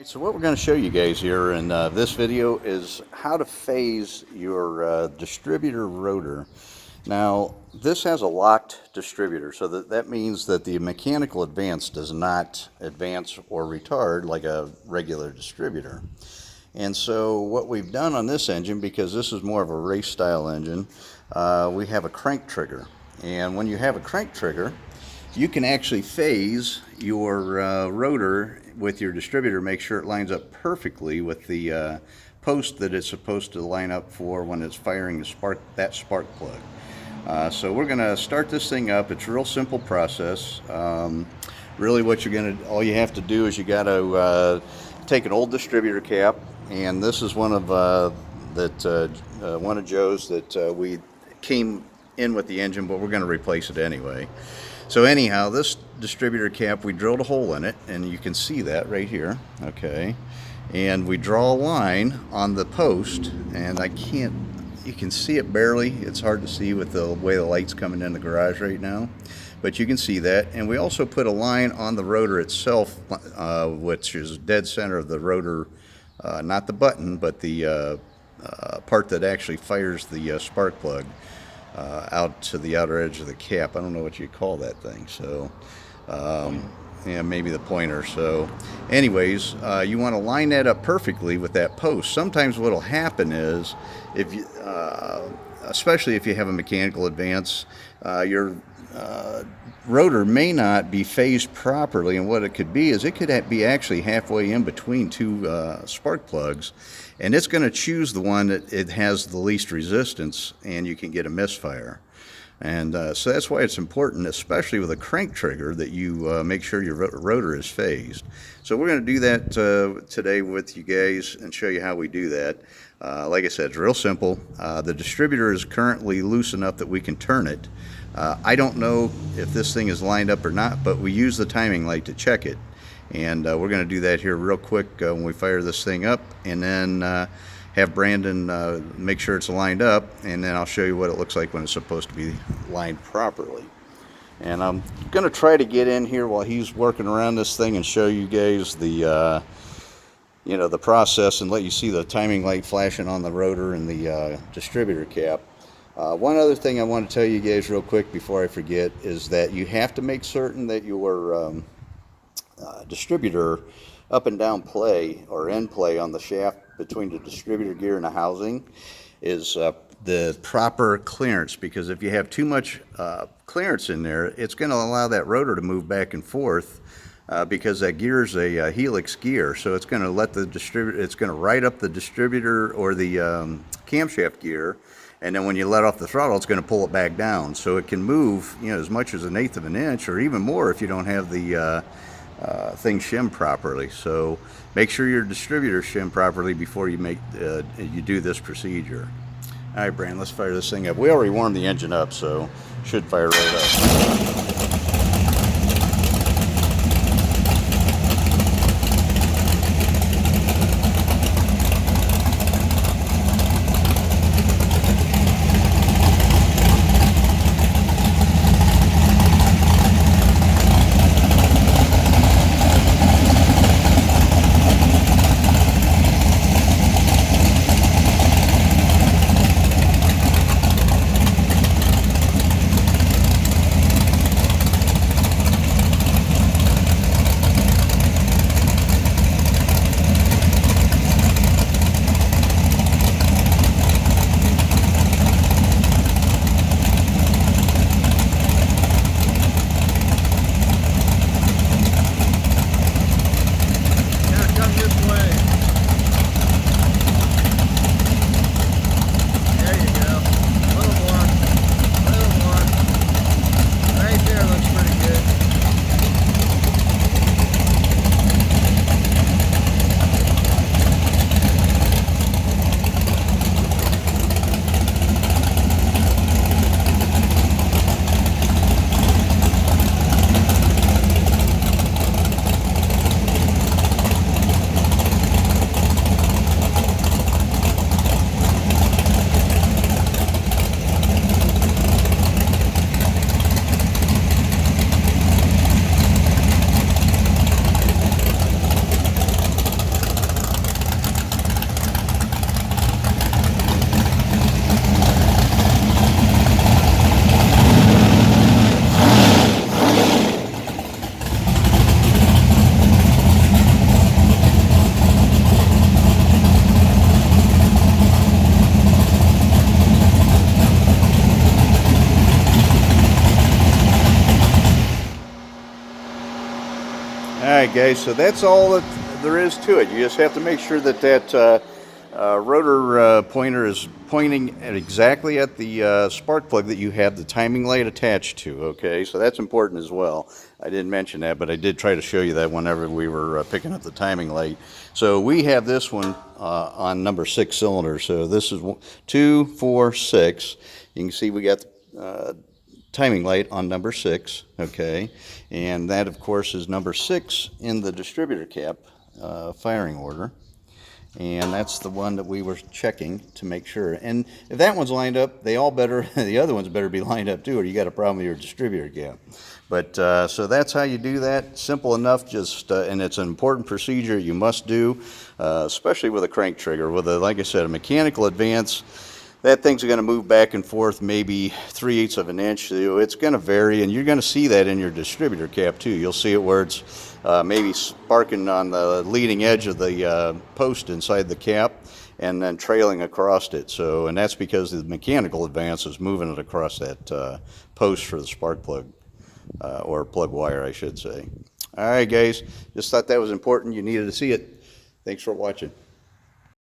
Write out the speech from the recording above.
So what we're going to show you guys here in this video is how to phase your distributor rotor. Now this has a locked distributor, so that means that the mechanical advance does not advance or retard like a regular distributor. And so what we've done on this engine, because this is more of a race style engine, we have a crank trigger. And when you have a crank trigger, you can actually phase your rotor with your distributor, make sure it lines up perfectly with the post that it's supposed to line up for when it's firing that spark plug. So we're going to start this thing up. It's a real simple process. Really what all you have to do is you got to take an old distributor cap, and this is one of one of Joe's that we came in with the engine, but we're going to replace it anyway. So anyhow, this distributor cap, we drilled a hole in it, and you can see that right here, okay? And we draw a line on the post, and you can see it barely. It's hard to see with the way the light's coming in the garage right now, but you can see that. And we also put a line on the rotor itself, which is dead center of the rotor, not the button, but the part that actually fires the spark plug. Out to the outer edge of the cap. I don't know what you call that thing. So, yeah, maybe the pointer. So, anyways, you want to line that up perfectly with that post. Sometimes what will happen is, if you, especially if you have a mechanical advance, your rotor may not be phased properly, and what it could be is it could be actually halfway in between two spark plugs, and it's going to choose the one that it has the least resistance, and you can get a misfire. And so that's why it's important, especially with a crank trigger, that you make sure your rotor is phased. So we're going to do that today with you guys and show you how we do that. Like I said, it's real simple. The distributor is currently loose enough that we can turn it. I don't know if this thing is lined up or not, but we use the timing light to check it. And we're going to do that here real quick when we fire this thing up, and then have Brandon make sure it's lined up, and then I'll show you what it looks like when it's supposed to be lined properly. And I'm going to try to get in here while he's working around this thing and show you guys the the process, and let you see the timing light flashing on the rotor and the distributor cap. One other thing I want to tell you guys real quick before I forget is that you have to make certain that your distributor up and down play or end play on the shaft between the distributor gear and the housing is the proper clearance, because if you have too much clearance in there, it's going to allow that rotor to move back and forth because that gear is a helix gear, so it's going to let the distributor, it's going to ride up the distributor or the camshaft gear, and then when you let off the throttle, it's going to pull it back down, so it can move as much as 1/8 of an inch or even more if you don't have the thing shimmed properly. So make sure your distributor shimmed properly before you do this procedure. All right, Brandon, let's fire this thing up. We already warmed the engine up, so should fire right up. right, guys, so that's all that there is to it. You just have to make sure that rotor pointer is pointing at exactly at the spark plug that you have the timing light attached to, okay? So that's important as well. I didn't mention that, but I did try to show you that whenever we were picking up the timing light. So we have this one on number 6 cylinder. So this is 2, 4, 6. You can see we got the timing light on number 6, okay? And that, of course, is number 6 in the distributor cap firing order. And that's the one that we were checking to make sure. And if that one's lined up, they all better, the other ones better be lined up too, or you got a problem with your distributor cap. But so that's how you do that. Simple enough, just and it's an important procedure you must do, especially with a crank trigger. With a, like I said, a mechanical advance, that thing's going to move back and forth maybe 3/8 of an inch. So it's going to vary, and you're going to see that in your distributor cap too. You'll see it where it's maybe sparking on the leading edge of the post inside the cap and then trailing across it. So, and that's because the mechanical advance is moving it across that post for the spark plug, or plug wire, I should say. All right, guys, just thought that was important. You needed to see it. Thanks for watching.